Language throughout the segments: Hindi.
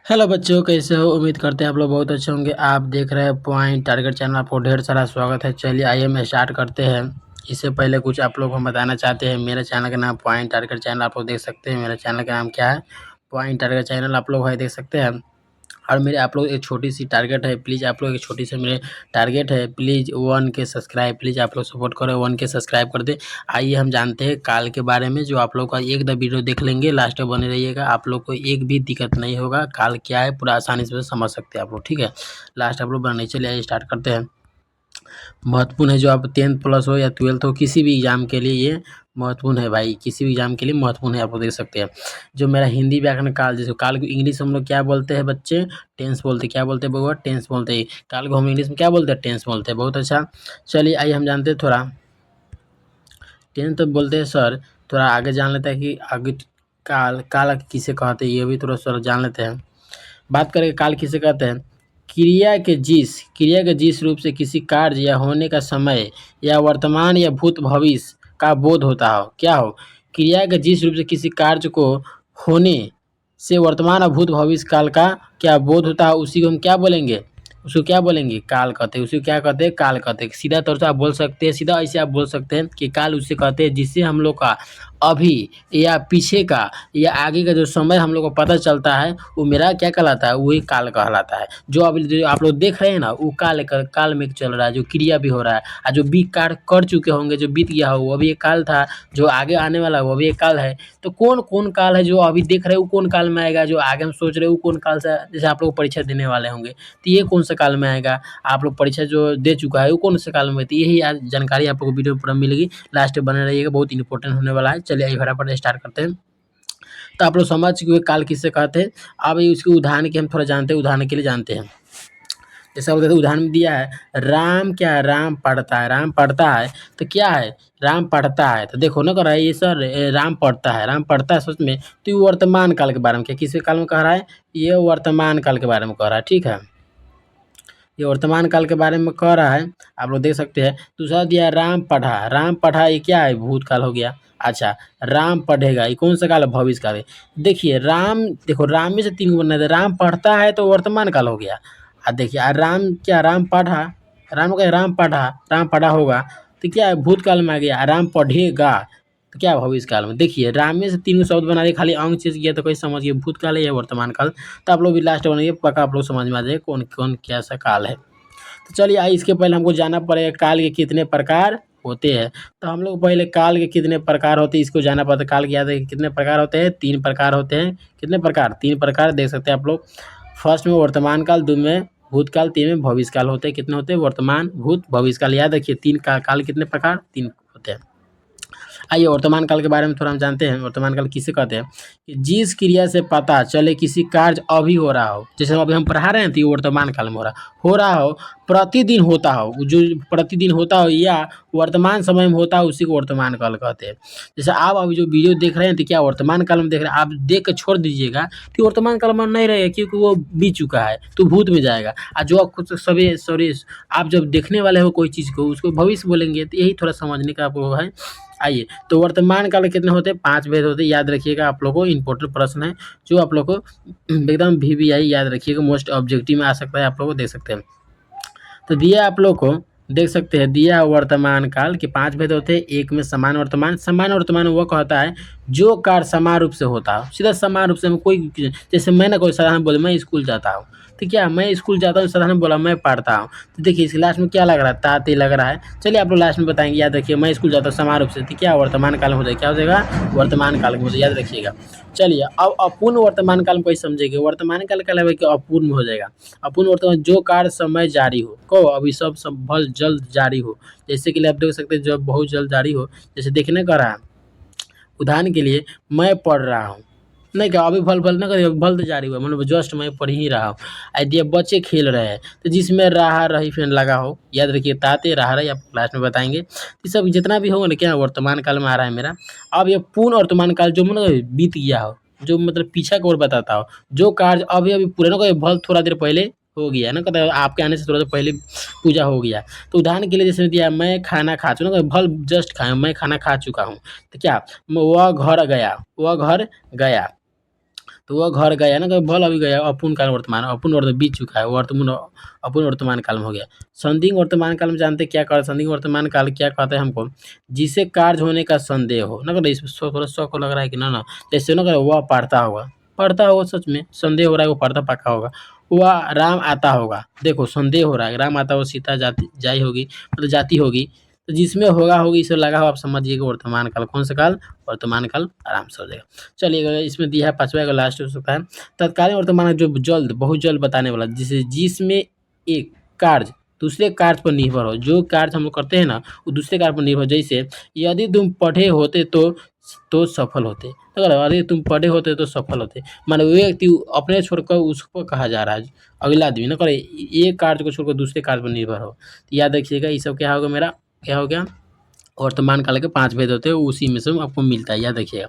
हेलो बच्चों, कैसे हो? उम्मीद करते हैं आप लोग बहुत अच्छे होंगे। आप देख रहे हैं पॉइंट टारगेट चैनल। आपको ढेर सारा स्वागत है। चलिए आइए हम स्टार्ट करते हैं। इससे पहले कुछ आप लोग हम बताना चाहते हैं। मेरे चैनल का नाम पॉइंट टारगेट चैनल आप लोग देख सकते हैं। मेरे चैनल का नाम क्या है? पॉइंट टारगेट चैनल आप लोग है देख सकते हैं। और मेरे आप लोग एक छोटी सी टारगेट है, प्लीज़ आप लोग एक छोटी सी मेरे टारगेट है, प्लीज़ 1 के सब्सक्राइब, प्लीज़ आप लोग सपोर्ट करो, 1 के सब्सक्राइब कर दें। आइए हम जानते हैं काल के बारे में, जो आप लोग का एक द वीडियो देख लेंगे, लास्ट में बने रहिएगा। आप लोग को एक भी दिक्कत नहीं होगा। काल क्या है पूरा आसानी से समझ सकते हैं आप लोग, ठीक है? लास्ट आप लोग बनाने, चलिए आइए स्टार्ट करते हैं। महत्वपूर्ण है, जो आप 10th प्लस हो या 12th हो, किसी भी एग्ज़ाम के लिए ये महत्वपूर्ण है भाई, किसी भी एग्ज़ाम के लिए महत्वपूर्ण है, आप लोग देख सकते हैं। जो मेरा हिंदी व्याकरण काल, जैसे काल को इंग्लिश हम लोग क्या बोलते हैं बच्चे? टेंस बोलते हैं। क्या बोलते हैं बउआ? टेंस बोलते हैं। काल को हम इंग्लिश में क्या बोलते हैं? टेंस बोलते हैं। बहुत अच्छा। चलिए आइए हम जानते हैं थोड़ा। टेंस तो बोलते हैं सर, थोड़ा आगे जान लेते हैं कि आगे काल काल किसे कहते हैं, ये भी थोड़ा सा जान लेते हैं। बात करें काल किसे कहते हैं? क्रिया के जिस रूप से किसी कार्य या होने का समय या वर्तमान या भूत भविष्य का बोध होता हो। क्या हो? क्रिया के जिस रूप से किसी कार्य को होने से वर्तमान और भूत भविष्य काल का क्या बोध होता है, उसी को हम क्या बोलेंगे? उसको क्या बोलेंगे? काल कहते हैं। उसी को क्या कहते हैं? काल कहते हैं। सीधा तौर से आप बोल सकते हैं, सीधा ऐसे आप बोल सकते हैं कि काल उसे कहते हैं जिससे हम लोग का अभी या पीछे का या आगे का जो समय हम लोग को पता चलता है, वो मेरा क्या कहलाता है? वही काल कहलाता है। जो अभी जो आप लोग देख रहे हैं ना, वो काल में चल रहा है, जो क्रिया भी हो रहा है। और जो भी कार्य कर चुके होंगे, जो बीत गया हो, वो भी एक काल था। जो आगे आने वाला है, वो भी एक काल है। तो कौन कौन काल है जो अभी देख रहे हो? वो कौन काल में आएगा? जो आगे हम सोच रहे हो, वो कौन काल से? जैसे आप लोग परीक्षा देने वाले होंगे, तो ये कौन सा काल में आएगा? आप लोग परीक्षा जो दे चुका है, वो कौन से काल में? तो यही आज जानकारी आप लोग को वीडियो में पूरा मिलेगी। लास्ट में बने रहिएगा, बहुत इंपॉर्टेंट होने वाला है। चलिए आइए फटाफट स्टार्ट करते हैं। तो आप लोग समझ चुके हैं काल किसे कहते हैं। अब ये उसके उदाहरण के हम थोड़ा जानते हैं, उदाहरण के लिए जानते हैं। जैसा बोलते थे, उदाहरण में दिया है, राम क्या है? राम पढ़ता है। राम पढ़ता है तो क्या है? राम पढ़ता है। तो देखो ना, कह रहा है ये सर राम पढ़ता है, राम पढ़ता है सच में। तो ये वर्तमान काल के बारे में, क्या किसके काल में कह रहा है? ये वर्तमान काल के बारे में कह रहा है, ठीक है। ये वर्तमान काल के बारे में कह रहा है, आप लोग देख सकते हैं। दूसरा दिया राम पढ़ा। राम पढ़ा ये क्या है? भूतकाल हो गया। अच्छा, राम पढ़ेगा ये कौन सा काल है? भविष्य काल है। देखिए राम, देखो राम में से 3 गो बनना था। राम पढ़ता है तो वर्तमान काल हो गया। देखिए राम क्या? राम पढ़ा। राम क्या? राम पढ़ा। राम पढ़ा होगा तो क्या है? भूतकाल में आ गया। राम पढ़ेगा तो क्या? भविष्य काल में। देखिए राम में से 3 गो शब्द बना दिए, खाली अंग चेंज किया तो कोई समझिए भूतकाल है या वर्तमान काल। तो आप लोग भी लास्ट बनाइए, पक्का आप लोग समझ में आ जाएगा कौन कौन कैसा काल है। तो चलिए आइए, इसके पहले हमको जानना पड़ेगा काल के कितने प्रकार होते हैं। तो हम लोग पहले काल के कितने प्रकार होते हैं इसको जानना पड़ता है। काल के याद है कि कितने प्रकार होते हैं? 3 प्रकार होते हैं। कितने प्रकार? 3 प्रकार देख सकते हैं आप लोग। फर्स्ट में वर्तमान काल, दो में भूतकाल, 3 में भविष्य काल होते हैं। कितने होते हैं? वर्तमान, भूत, भविष्य काल। याद रखिए 3 का काल कितने प्रकार? 3 होते हैं। आइए वर्तमान काल के बारे में थोड़ा हम जानते हैं। वर्तमान काल किसे कहते हैं? कि जिस क्रिया से पता चले किसी कार्य अभी हो रहा हो। जैसे अभी हम पढ़ा रहे हैं तो ये वर्तमान काल में हो रहा हो, प्रतिदिन होता हो, जो प्रतिदिन होता हो या वर्तमान समय में होता हो, उसी को वर्तमान काल कहते हैं। जैसे आप अभी जो वीडियो देख रहे हैं तो क्या वर्तमान काल में देख रहे हैं? आप देख के छोड़ दीजिएगा तो वर्तमान काल में नहीं रहेगा, क्योंकि वो बीत चुका है, तो भूत में जाएगा। और जो आप खुद सभी सॉरी, आप जब देखने वाले हो कोई चीज़ को, उसको भविष्य बोलेंगे। तो यही थोड़ा समझने का आपको है। आइए, तो वर्तमान काल कितने होते हैं? 5 भेद होते हैं। याद रखिएगा, आप लोगों को इंपॉर्टेंट प्रश्न है, जो आप लोग को एकदम VVI याद रखिएगा, मोस्ट ऑब्जेक्टिव में आ सकता है, आप लोग देख सकते हैं। तो दिया आप लोग को देख सकते हैं, दिया वर्तमान काल के 5 भेद होते हैं। एक में समान वर्तमान। समान वर्तमान वो कहता है जो कार्य समान रूप से होता हो, सीधा समान रूप से। हम कोई, जैसे मैं ना कोई साधारण बोले मैं स्कूल जाता हूँ, तो क्या मैं स्कूल जाता हूँ, साधारण बोला मैं पढ़ता हूँ। तो देखिए इसके लास्ट में क्या लग रहा है? ताते लग रहा है। चलिए आप लोग लास्ट में बताएंगे। याद रखिए, मैं स्कूल जाता हूँ समान रूप से, तो क्या वर्तमान काल में हो जाएगा? क्या हो जाएगा? वर्तमान काल में हो जाएगा। याद रखिएगा। चलिए अब अपूर्ण वर्तमान काल में कोई समझेंगे। वर्तमान काल का मतलब है कि अपूर्ण में हो जाएगा। अपूर्ण वर्तमान जो कार्य समय जारी हो, को अभी सब संभल जल्द जारी हो। जैसे कि आप देख सकते हैं जब बहुत जल्द जारी हो, जैसे देखने का रहा। उदाहरण के लिए मैं पढ़ रहा हूँ, नहीं क्या अभी भल भल ना करिए, भल तो जारी हुआ, मतलब जस्ट मैं पढ़ ही रहा हूँ। आइडिया बच्चे खेल रहे हैं, तो जिसमें रहा रही फिर लगा हो। याद रखिए ताते रहा रही, आप क्लास में बताएंगे। ये सब जितना भी होगा ना, क्या वर्तमान काल में आ रहा है मेरा। अब ये पूर्ण वर्तमान काल जो मतलब बीत गया हो, जो मतलब पीछा की ओर बताता हो, जो कार्य अभी अभी पूरे ना कोई भल थोड़ा देर पहले हो गया ना, कहता है आपके आने से थोड़ा देर पहले पूजा हो गया। तो उदाहरण के लिए जैसे दिया, मैं खाना खा चुका, भल जस्ट खाया, मैं खाना खा चुका हूँ। तो क्या? वह घर गया, वह घर गया। तो वह घर गया ना, कभी भल अभी गया, अपूर्ण काल वर्तमान, अपूर्ण वर्तमान बीत चुका है, वर्तमान अपूर्ण वर्तमान काल में हो गया। संदिग्ध वर्तमान काल में जानते क्या कर, संदिग्ध वर्तमान काल क्या कहते हैं हमको, जिसे कार्य होने का संदेह हो ना, कर इसमें थोड़ा शौक को लग रहा है कि ना जैसे ना कर वह पढ़ता होगा सच में संदेह हो रहा है, वो पढ़ता पक्का होगा। वह राम आता होगा, देखो संदेह हो रहा है, राम आता हो, सीता जाती जाई होगी, मतलब जाती होगी, तो जिसमें होगा होगी इसे लगा हो, आप समझिएगा वर्तमान काल, कौन सा काल, वर्तमान काल आराम से हो जाएगा। चलिए इसमें दिया है पाँचवा का लास्ट हो सकता है, तत्कालीन वर्तमान जो जल्द बहुत जल्द बताने वाला, जिसे जिसमें एक कार्य दूसरे कार्य पर निर्भर हो, जो कार्य हम लोग करते हैं ना वो दूसरे कार्य पर निर्भर, जैसे यदि तुम पढ़े होते तो सफल होते, अगर यदि तुम पढ़े होते तो सफल होते, माने वो व्यक्ति अपने छोड़कर उसको कहा जा रहा है, अगला आदमी ना करे एक कार्य को छोड़कर दूसरे कार्य पर निर्भर हो। तो याद रखिएगा ये सब क्या होगा मेरा, क्या हो गया, वर्तमान काल के 5 भेद होते हैं, उसी में से आपको मिलता है, याद रखिएगा।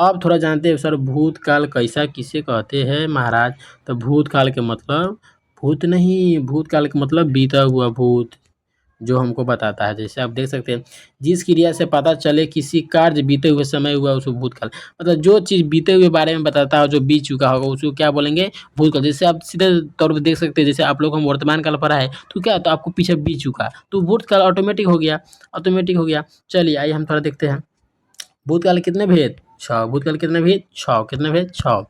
अब थोड़ा जानते हैं सर भूतकाल कैसा किसे कहते हैं महाराज, तो भूतकाल के मतलब भूत नहीं, भूतकाल के मतलब बीता हुआ भूत, जो हमको बताता है, जैसे आप देख सकते हैं जिस क्रिया से पता चले किसी कार्य बीते हुए समय हुआ उसको भूतकाल, मतलब जो चीज़ बीते हुए बारे में बताता है जो बीत चुका होगा उसको क्या बोलेंगे, भूतकाल। जैसे आप सीधे तौर पर देख सकते हैं, जैसे आप लोग हम वर्तमान काल पढ़ा है तो क्या, तो आपको पीछे बीत चुका तो भूतकाल ऑटोमेटिक हो गया, ऑटोमेटिक हो गया। चलिए आइए हम थोड़ा देखते हैं भूतकाल के कितने भेद, 6, भूतकाल कितने भेद 6, कितने भेद 6।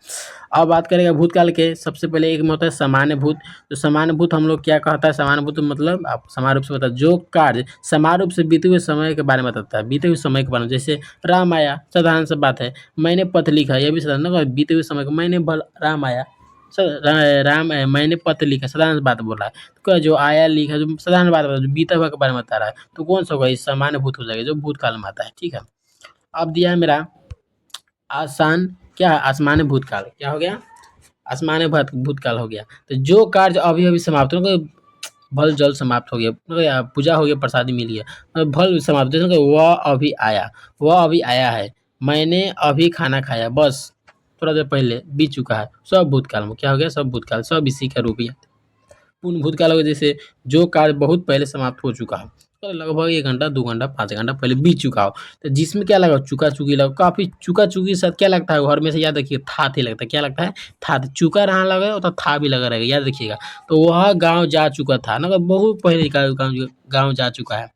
अब बात करेंगे भूतकाल के, सबसे पहले एक में होता है सामान्य भूत, तो सामान्य भूत हम लोग क्या कहता है, सामान्य भूत मतलब आप समान रूप से बता, जो कार्य समान रूप से बीते हुए समय के बारे में बताता है, बीते हुए समय के बारे में, जैसे राम आया, साधारण सा बात है, मैंने पत्र लिखा, यह भी साधारण ना, बीते हुए समय को, मैंने बल राम आया, राम मैंने पत्र लिखा, साधारण बात बोल रहा है, तो जो आया लिखा जो साधारण बात जो बीता हुआ के बारे में बता रहा है, तो कौन सा होगा, इस सामान्य भूत हो जाएगा जो भूतकाल में आता है, ठीक है। अब दिया है मेरा आसान, क्या आसमान्य भूतकाल, क्या हो गया, आसमान्य भूतकाल हो गया, तो जो कार्य अभी अभी समाप्त हो भल जल समाप्त हो गया, मतलब पूजा हो गया, प्रसादी मिल गया, भल समाप्त, जैसे वह अभी आया, वह अभी आया है, मैंने अभी खाना खाया, बस थोड़ा देर पहले बीत चुका है, सब भूतकाल में क्या हो गया, सब भूतकाल, सब इसी का रूप ही है। पूर्ण भूतकाल होगा जैसे जो कार्य बहुत पहले समाप्त हो चुका हो, तो लगभग 1 घंटा 2 घंटा 5 घंटा पहले बीत चुका हो, तो जिसमें क्या लगा, चुका चुकी लगा, काफ़ी चुका चुकी के साथ क्या लगता है, घर में से याद रखिए था ही लगता है, क्या लगता है था, चुका रहा लगा तो था भी लगा रहेगा, याद रखिएगा। तो वह गाँव जा चुका था ना, बहुत पहले का गाँव जा चुका है,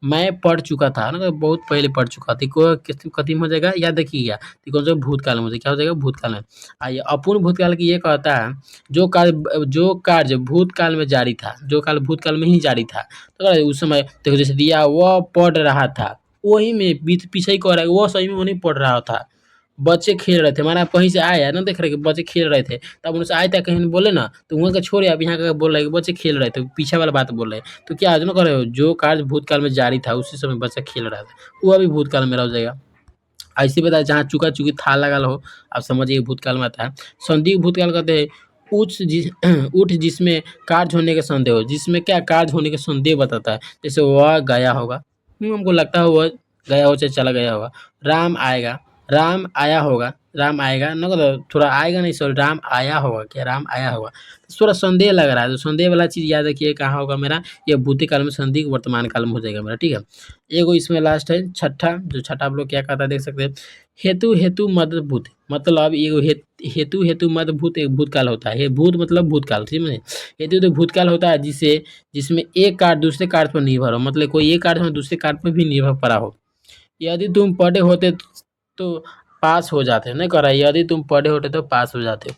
मैं पढ़ चुका था ना, बहुत पहले पढ़ चुका था, को कथी में हो जाएगा, याद रखिएगा, तो कौन सा भूतकाल में हो जाएगा, क्या हो जाएगा भूतकाल में। आइए अपूर्ण भूतकाल की ये कहता है जो कार्य भूतकाल में जारी था, जो कार्य भूतकाल में ही जारी था, तो उस समय देखो जैसे दिया वह पढ़ रहा था, वही में बीत पीछे ही कह रहा है, वो सही में वो नहीं पढ़ रहा था, बच्चे खेल रहे थे, माना आप कहीं से आए हैं ना, देख रहे कि बच्चे खेल रहे थे, तब उनसे आए थे कहीं बोले ना, तो वहाँ का छोड़िए, आप यहाँ का बोल रहे हैं कि बच्चे खेल रहे थे, पीछे वाला बात बोल रहे हैं, तो क्या आज ना कर रहे हो, जो कार्य भूतकाल में जारी था उसी समय बच्चा खेल रहा था, वो अभी भूतकाल में रह जाएगा। ऐसे बताया जहाँ चुका चुकी था लगा हो, आप समझिए भूतकाल में आता है। संदिग्ध भूतकाल कहते हैं उठ जिसमें कार्य होने का संदेह हो, जिसमें क्या कार्य होने का संदेह बताता है, जैसे वह गया होगा, हमको लगता है वह गया हो चाहे चला गया होगा, राम आएगा, राम आया होगा, राम आएगा ना, थोड़ा आएगा नहीं, सॉरी राम आया होगा, क्या राम आया होगा, तो थोड़ा संदेह लग रहा है, तो संदेह वाला चीज़ याद रखिए कहाँ होगा मेरा, ये भूतकाल में, संदिग्ध वर्तमान काल में हो जाएगा मेरा, ठीक है। एगो इसमें लास्ट है छठा, जो छठा आप लोग क्या कहता है देख सकते हैं, हेतु हेतु मद भूत, मतलब एगो हेतु हेतु मद भूत एक भूतकाल होता है, भूत मतलब भूतकाल, ठीक है। हेतु तो भूतकाल होता है जिसमें एक कार्य दूसरे कार्य पर निर्भर हो, मतलब कोई एक कार्य हो दूसरे कार्य पर भी निर्भर पड़ा हो, यदि तुम पढ़े होते तो पास हो जाते, नहीं कर रहा है, यदि तुम पढ़े होते तो पास हो जाते,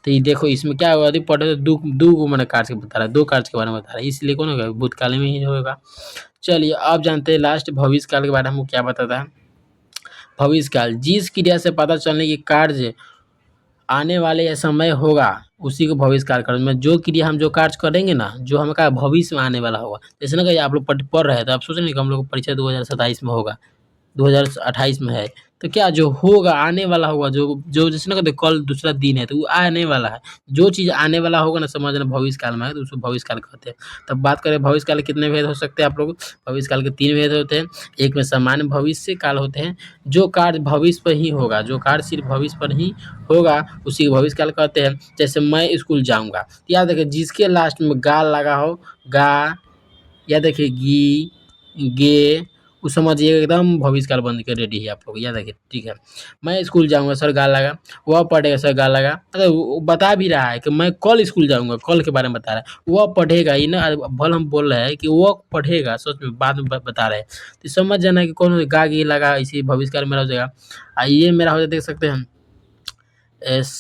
तो ये देखो इसमें क्या होगा, यदि पढ़े तो दो गो मैंने कार्य के बता रहा है, दो कार्य के बारे में बता रहा है, इसलिए कौन होगा भूतकाल में ही होगा। चलिए आप जानते हैं लास्ट भविष्य काल के बारे में हमको क्या बताता है, भविष्य काल जिस क्रिया से पता चलने की कार्य आने वाले या समय होगा उसी को भविष्य काल कर, में जो क्रिया हम जो कार्य करेंगे ना, जो हमारा भविष्य में आने वाला होगा, जैसे ना कि आप लोग पढ़ रहे हैं तो आप सोच रहे हैं कि हम लोग को परीक्षा 2027 में होगा, 2028 में है, तो क्या जो होगा आने वाला होगा, जो जो जैसे ना कहते कल दूसरा दिन है तो वो आने वाला है, जो चीज़ आने वाला होगा ना समझना भविष्य काल में है, तो उसको भविष्य काल कहते हैं। तब बात करें भविष्य काल के कितने भेद हो सकते हैं आप लोग, भविष्य काल के 3 भेद होते हैं, एक में सामान्य भविष्य काल होते हैं, जो कार्य भविष्य पर ही होगा, जो कार्य सिर्फ भविष्य पर ही होगा उसी को भविष्य काल कहते हैं। जैसे मैं स्कूल जाऊँगा, तो याद रखिए जिसके लास्ट में गा लगा हो, गा, या देखिए गी, गे, वो समझिए एकदम भविष्यकाल बन के रेडी है आप लोग, याद रखिए, ठीक है। मैं स्कूल जाऊँगा, सर गाल लगा, वह पढ़ेगा, सर गाल लगा, मतलब वो बता भी रहा है कि मैं कल स्कूल जाऊँगा, कल के बारे में बता रहा है। वह पढ़ेगा ही ना, भले हम बोल रहे हैं कि वह पढ़ेगा, सच में बाद में बता रहे हैं। तो समझ जाना कि कौन गा गी लगा, इसी भविष्यकाल मेरा हो जाएगा। ये मेरा हो जाए, देख सकते हैं एस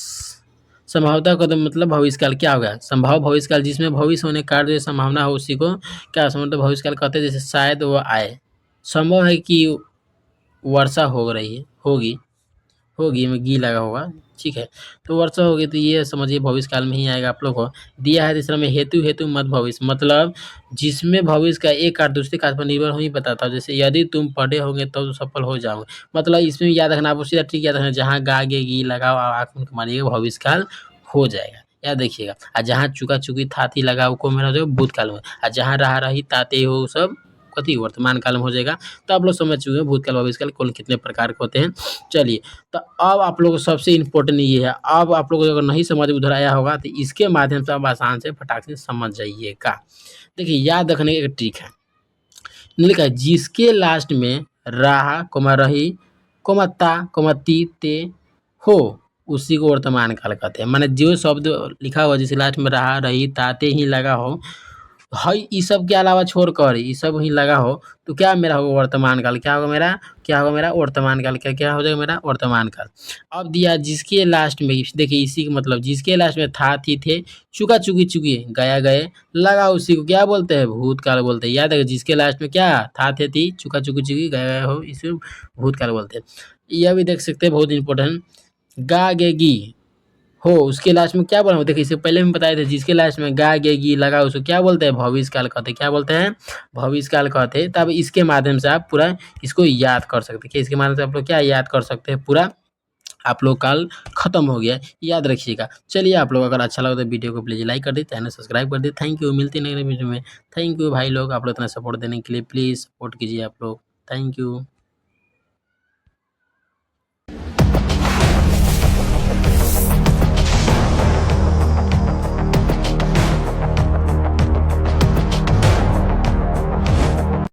संभावता का तो मतलब भविष्यकाल क्या होगा? संभाव भविष्यकाल जिसमें भविष्य होने का कार्य संभावना हो उसी को क्या मतलब भविष्यकाल कहते हैं। जैसे शायद वो आए, संभव है कि वर्षा हो रही है, होगी, होगी में गी लगा होगा, ठीक है। तो वर्षा होगी तो ये समझिए भविष्यकाल में ही आएगा आप लोग को। दिया है तीसरा में हेतु हेतु मत भविष्य, मतलब जिसमें भविष्य का एक कार्य दूसरे कार्य पर निर्भर नहीं बताता। जैसे यदि तुम पढ़े होंगे तो सफल हो जाओगे, मतलब इसमें याद रखना, आपको सीधा ट्रिक याद रखना, जहाँ गा गे गी लगाओ आँख में मानिएगा भविष्यकाल हो जाएगा, याद रखिएगा। और जहाँ चुका चुकी था थी लगा को मेरा जो भूतकाल में, और जहाँ रहा रही ताते हो सब कथी वर्तमान काल में हो जाएगा। तो आप लोग समझ चुके हैं भूतकाल भविष्यकाल कौन कितने प्रकार के होते हैं। चलिए, तो अब आप लोगों को सबसे इम्पोर्टेंट ये है, अब आप लोगों को अगर नहीं समझ उधर आया होगा तो इसके माध्यम से आप आसान से फटाक से समझ जाइएगा। देखिए, याद रखने की एक ट्रिक है, लिखा है जिसके लास्ट में रहा कोमा रही कोमा ता कोमा ती ते हो उसी को वर्तमान काल कहते हैं। माने जो शब्द लिखा हुआ जिसके लास्ट में रहा रही ताते ही लगा हो, हई ई सब के अलावा छोड़कर ये सब ही लगा हो, तो क्या मेरा होगा वर्तमान काल, क्या होगा मेरा, क्या होगा मेरा वर्तमान काल, क्या क्या हो जाएगा मेरा वर्तमान काल। अब दिया जिसके लास्ट में, देखिए इसी का मतलब जिसके लास्ट में था थी थे चुका चुकी चुकी गया गए लगा उसी को क्या बोलते हैं भूतकाल बोलते हैं। याद है जिसके लास्ट में क्या था थे थी चुका चुकी चुकी गया गए हो इसे भूतकाल बोलते हैं। यह भी देख सकते हैं बहुत इंपॉर्टेंट, गा गे गी हो उसके लास्ट में क्या बोला, देखिए इससे पहले हम बताए थे जिसके लास्ट में गा गे गी लगा उसको क्या बोलते हैं भविष्यकाल कहते हैं, क्या बोलते हैं भविष्यकाल कहते हैं। तब इसके माध्यम से आप पूरा इसको याद कर सकते हैं, कि इसके माध्यम से आप लोग क्या याद कर सकते हैं पूरा, आप लोग काल खत्म हो गया, याद रखिएगा। चलिए, आप लोग अगर अच्छा लगा तो वीडियो को प्लीज़ लाइक कर दे, चैनल सब्सक्राइब कर दे। थैंक यू, मिलते हैं नए वीडियो में। थैंक यू भाई लोग, आप लोग इतना सपोर्ट देने के लिए, प्लीज़ सपोर्ट कीजिए आप लोग। Thank you.